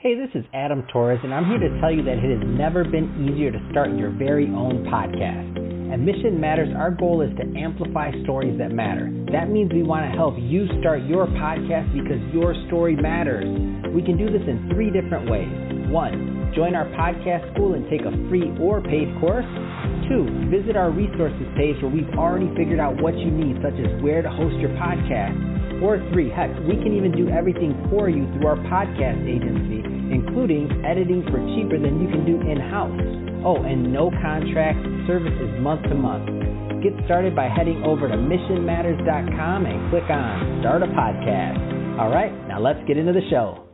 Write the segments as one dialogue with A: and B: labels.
A: Hey, this is Adam Torres, and I'm here to tell you that it has never been easier to start your very own podcast. At Mission Matters, our goal is to amplify stories that matter. That means we want to help you start your podcast because your story matters. We can do this in 3 different ways. 1, join our podcast school and take a free or paid course. 2, visit our resources page where we've already figured out what you need, such as where to host your podcast. Or 3, heck, we can even do everything for you through our podcast agency, including editing for cheaper than you can do in-house. Oh, and no contract, service is month to month. Get started by heading over to missionmatters.com and click on Start a Podcast. All right, now let's get into the show.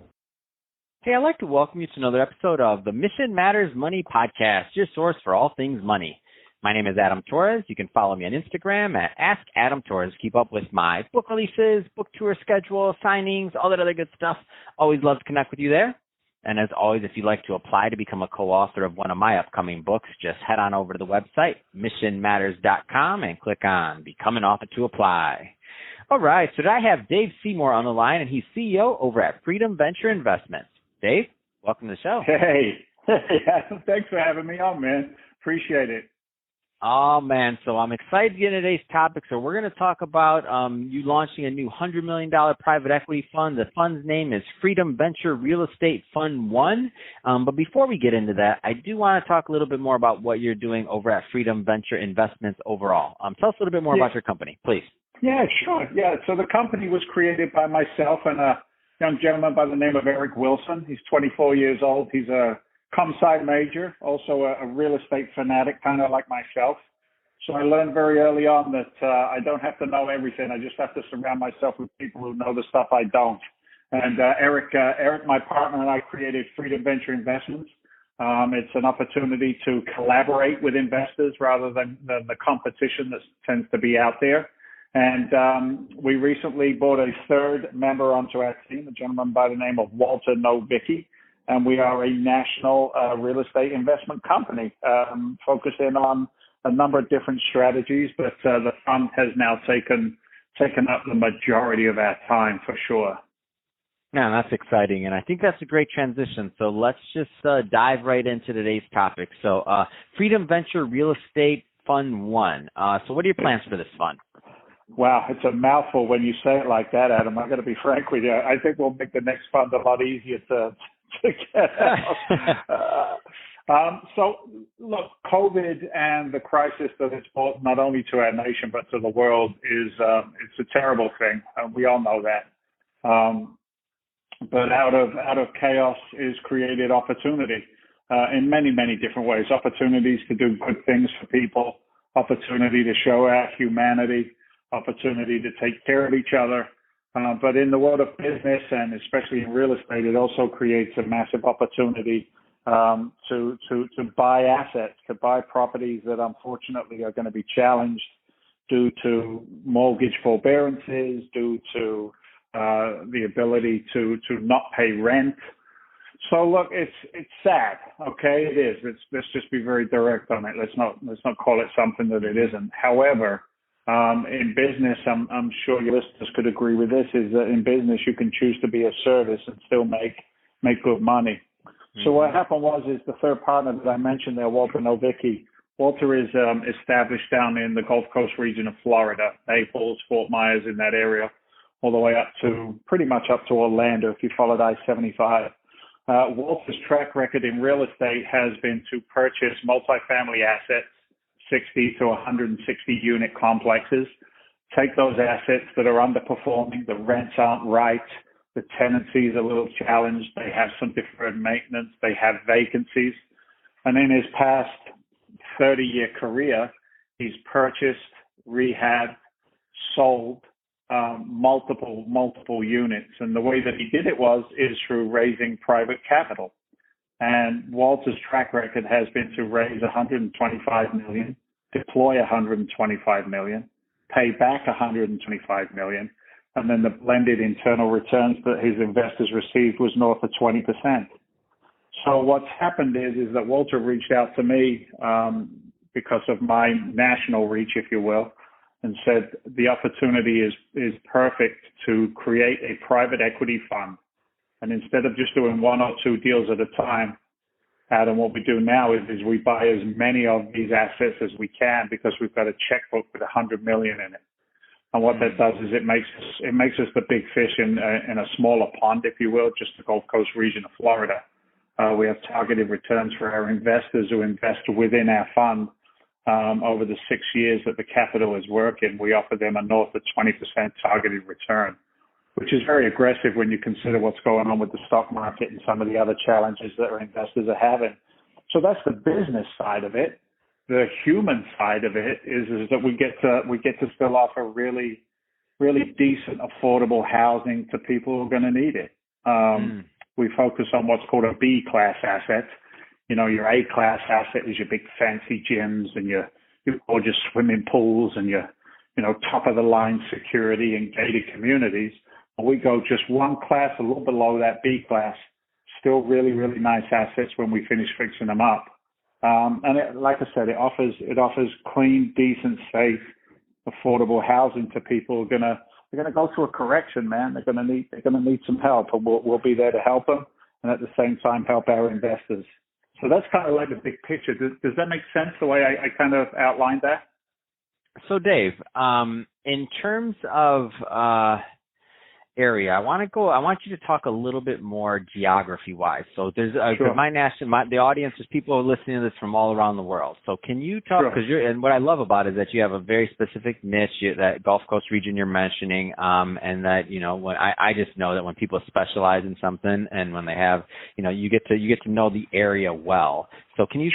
A: Hey, I'd like to welcome you to another episode of the Mission Matters Money Podcast, your source for all things money. My name is Adam Torres. You can follow me on Instagram at AskAdamTorres. Keep up with my book releases, book tour schedule, signings, all that other good stuff. Always love to connect with you there. And as always, if you'd like to apply to become a co-author of one of my upcoming books, just head on over to the website, missionmatters.com, and click on Become an Author to apply. All right, so today I have Dave Seymour on the line, and he's CEO over at Freedom Venture Investments. Dave, welcome to the show.
B: Hey, thanks for having me on, man. Appreciate it.
A: Oh, man. So I'm excited to get into today's topic. So we're going to talk about you launching a new $100 million private equity fund. The fund's name is Freedom Venture Real Estate Fund 1. But before we get into that, I do want to talk a little bit more about what you're doing over at Freedom Venture Investments overall. Tell us a little bit more about your company, please.
B: Yeah, sure. Yeah, so the company was created by myself and a young gentleman by the name of Eric Wilson. He's 24 years old. He's a comp-sci major, also a real estate fanatic, kind of like myself. So I learned very early on that I don't have to know everything. I just have to surround myself with people who know the stuff I don't. And Eric, my partner, and I created Freedom Venture Investments. It's an opportunity to collaborate with investors rather than the competition that tends to be out there. And we recently brought a 3rd member onto our team, a gentleman by the name of Walter Novicki. And we are a national real estate investment company focusing on a number of different strategies, but the fund has now taken up the majority of our time for sure.
A: Yeah, that's exciting, and I think that's a great transition. So let's just dive right into today's topic. So Freedom Venture Real Estate Fund 1. So what are your plans for this fund?
B: Wow, it's a mouthful when you say it like that, Adam. I'm going to be frank with you. I think we'll make the next fund a lot easier to get out. So, look, COVID and the crisis that it's brought not only to our nation but to the world is it's a terrible thing. We all know that. But out of chaos is created opportunity in many, many different ways. Opportunities to do good things for people, opportunity to show our humanity, opportunity to take care of each other. But in the world of business, and especially in real estate, it also creates a massive opportunity to buy assets, to buy properties that unfortunately are going to be challenged due to mortgage forbearances, due to the ability to not pay rent. So look, it's sad. Okay, it is. Let's just be very direct on it. Let's not call it something that it isn't. However, in business, I'm sure your listeners could agree with this, is that in business you can choose to be a service and still make good money. Mm-hmm. So what happened was the 3rd partner that I mentioned there, Walter Novicki. Walter is established down in the Gulf Coast region of Florida, Naples, Fort Myers, in that area, all the way up to pretty much up to Orlando if you followed I-75. Walter's track record in real estate has been to purchase multifamily assets, 60 to 160 unit complexes, take those assets that are underperforming, the rents aren't right, the tenancies are a little challenged, they have some deferred maintenance, they have vacancies. And in his past 30-year career, he's purchased, rehabbed, sold multiple units. And the way that he did it is through raising private capital. And Walter's track record has been to raise $125 million, deploy $125 million, pay back $125 million, and then the blended internal returns that his investors received was north of 20%. So what's happened is that Walter reached out to me because of my national reach, if you will, and said the opportunity is perfect to create a private equity fund And instead of just doing one or two deals at a time, Adam, what we do now is we buy as many of these assets as we can because we've got a checkbook with $100 million in it. And what that does is it makes us the big fish in a smaller pond, if you will, just the Gulf Coast region of Florida. We have targeted returns for our investors who invest within our fund. Over the 6 years that the capital is working, we offer them a north of 20% targeted return, which is very aggressive when you consider what's going on with the stock market and some of the other challenges that our investors are having. So that's the business side of it. The human side of it is that we get to still offer really, really decent, affordable housing to people who are going to need it. We focus on what's called a B class asset. You know, your A class asset is your big fancy gyms and your gorgeous swimming pools and your, top of the line security and gated communities. We go just one class a little below that B class, still really, really nice assets when we finish fixing them up. Like I said, it offers clean, decent, safe, affordable housing to people who are gonna go through a correction, man. They're gonna need some help, and we'll be there to help them, and at the same time help our investors. So that's kind of like the big picture. Does that make sense the way I kind of outlined that?
C: So Dave, in terms of area, I want you to talk a little bit more geography-wise. So there's
B: sure.
C: The audience is people listening to this from all around the world. So can you talk? Because and what I love about it is that you have a very specific niche, that Gulf Coast region you're mentioning, and that when I just know that when people specialize in something and when they have, you get to know the area well. So can you,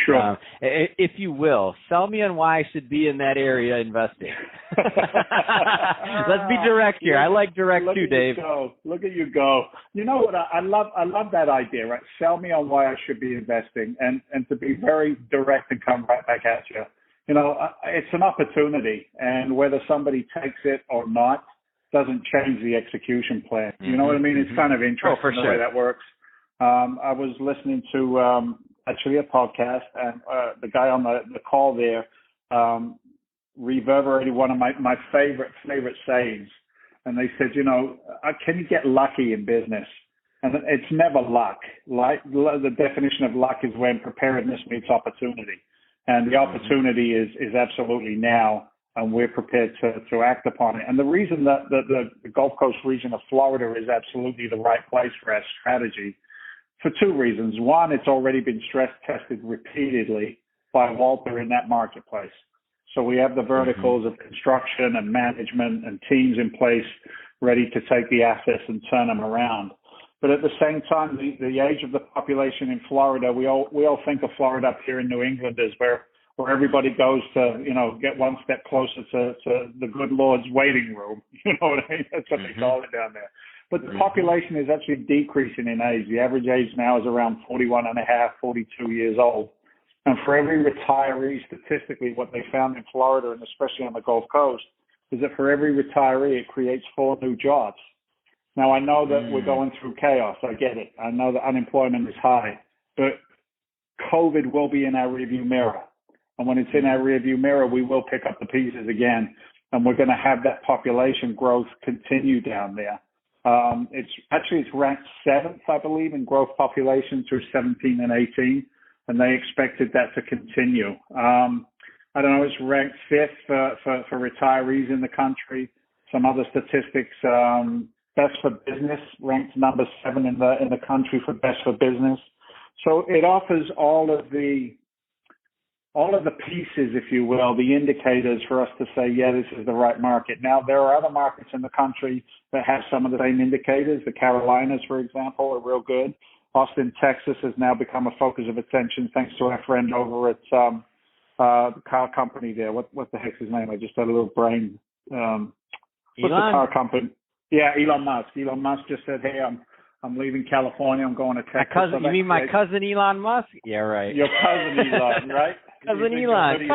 C: if you will, sell me on why I should be in that area investing? Let's be direct here. I like direct too, Dave.
B: Look at you go. You know what? I love that idea, right? Sell me on why I should be investing, and to be very direct and come right back at you. It's an opportunity, and whether somebody takes it or not doesn't change the execution plan. You know what I mean? It's kind of interesting the way that works. I was listening to actually a podcast, and the guy on the call there reverberated one of my favorite sayings. And they said, can you get lucky in business? And it's never luck. The definition of luck is when preparedness meets opportunity. And the opportunity is absolutely now, and we're prepared to act upon it. And the reason that the Gulf Coast region of Florida is absolutely the right place for our strategy, for two reasons. One, it's already been stress tested repeatedly by Walter in that marketplace. So we have the verticals of construction and management and teams in place ready to take the assets and turn them around. But at the same time, the age of the population in Florida, we all think of Florida up here in New England as where everybody goes to, get one step closer to the good Lord's waiting room. You know what I mean? That's what they call it down there. But the population is actually decreasing in age. The average age now is around 41 and a half, 42 years old. And for every retiree, statistically, what they found in Florida, and especially on the Gulf Coast, is that for every retiree, it creates 4 new jobs. Now, I know that we're going through chaos. I get it. I know that unemployment is high. But COVID will be in our rearview mirror. And when it's in our rearview mirror, we will pick up the pieces again. And we're going to have that population growth continue down there. It's ranked 7th, I believe, in growth population through 17 and 18. And they expected that to continue. I don't know, it's ranked 5th for retirees in the country. Some other statistics, best for business, ranked number 7 in the country for best for business. So it offers all of the pieces, if you will, the indicators for us to say, yeah, this is the right market. Now, there are other markets in the country that have some of the same indicators. The Carolinas, for example, are real good. Austin, Texas has now become a focus of attention thanks to our friend over at the car company there. What the heck's his name? I just had a little brain. What's the car company? Yeah, Elon Musk. Elon Musk just said, hey, I'm leaving California. I'm going to Texas.
C: You mean my cousin Elon Musk? Yeah, right.
B: Your cousin Elon, right?
C: Cousin Elon.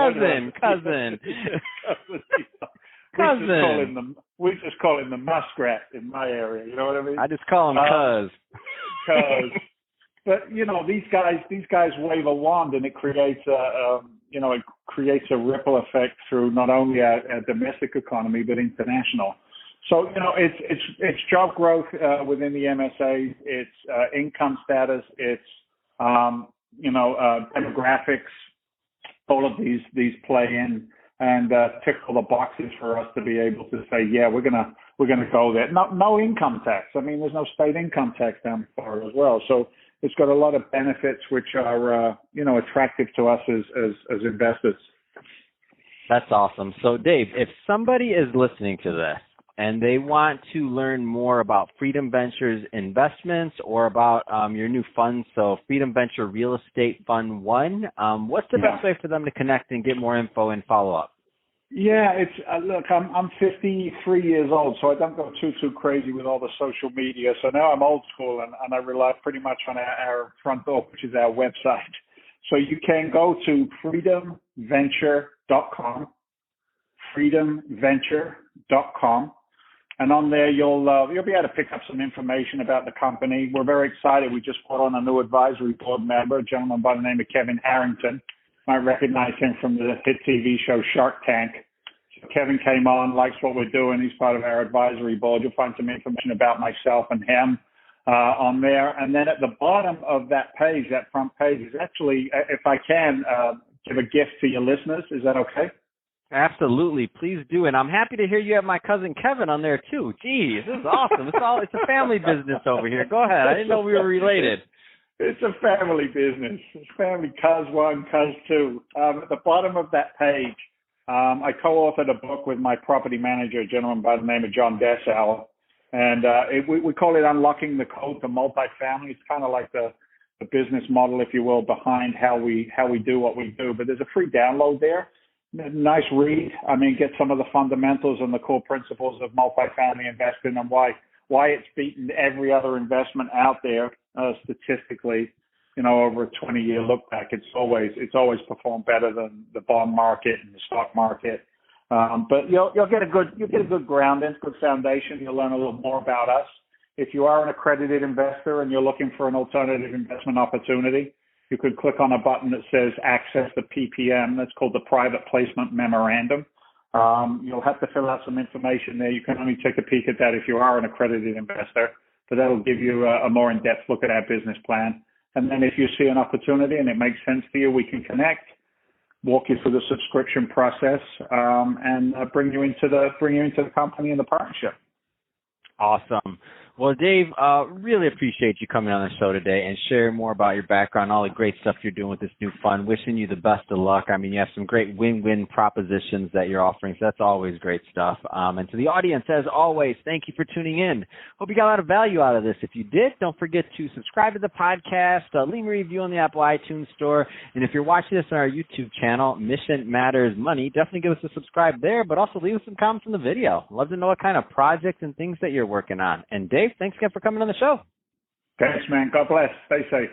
C: Cousin.
B: We just call him the muskrat in my area. You know what I mean?
C: I just call him Cuz.
B: But these guys wave a wand and it creates a ripple effect through not only our domestic economy but international. So, it's job growth within the MSA. It's income status. It's, demographics. All of these play in and tick all the boxes for us to be able to say, yeah, we're gonna go there. No income tax. I mean, there's no state income tax down there as well. So it's got a lot of benefits which are attractive to us as investors.
C: That's awesome. So Dave, if somebody is listening to this and they want to learn more about Freedom Ventures investments or about your new fund, so Freedom Venture Real Estate Fund 1, what's the best way for them to connect and get more info and follow up?
B: Yeah, it's look, I'm 53 years old, so I don't go too crazy with all the social media. So now I'm old school, and I rely pretty much on our front door, which is our website. So you can go to freedomventure.com, freedomventure.com. And on there, you'll be able to pick up some information about the company. We're very excited. We just brought on a new advisory board member, a gentleman by the name of Kevin Harrington. You might recognize him from the hit TV show Shark Tank. So Kevin came on, likes what we're doing. He's part of our advisory board. You'll find some information about myself and him on there. And then at the bottom of that page, that front page, is actually, if I can, give a gift to your listeners. Is that okay?
C: Absolutely, please do. And I'm happy to hear you have my cousin Kevin on there too. Geez, this is awesome. It's a family business over here. Go ahead. I didn't know we were related.
B: It's a family business. It's family cuz one, cuz two. At the bottom of that page, I co-authored a book with my property manager, a gentleman by the name of John Dessauer. And we call it Unlocking the Code to Multifamily. It's kind of like the business model, if you will, behind how we do what we do. But there's a free download there. Nice read. I mean, get some of the fundamentals and the core principles of multifamily investing and why it's beaten every other investment out there statistically. Over a 20-year look back, it's always performed better than the bond market and the stock market. But you'll get a good grounding, good foundation. You'll learn a little more about us. If you are an accredited investor and you're looking for an alternative investment opportunity, you could click on a button that says access the PPM. That's called the Private Placement Memorandum. You'll have to fill out some information there. You can only take a peek at that if you are an accredited investor, but that'll give you a more in-depth look at our business plan. And then if you see an opportunity and it makes sense to you, we can connect, walk you through the subscription process, and bring you into the company and the partnership.
C: Awesome. Well, Dave, really appreciate you coming on the show today and sharing more about your background, all the great stuff you're doing with this new fund. Wishing you the best of luck. I mean, you have some great win-win propositions that you're offering, so that's always great stuff. And to the audience, as always, thank you for tuning in. Hope you got a lot of value out of this. If you did, don't forget to subscribe to the podcast, leave a review on the Apple iTunes Store, and if you're watching this on our YouTube channel, Mission Matters Money, definitely give us a subscribe there, but also leave us some comments on the video. Love to know what kind of projects and things that you're working on. And Dave, thanks again for coming on the show.
B: Thanks, man. God bless. Stay safe.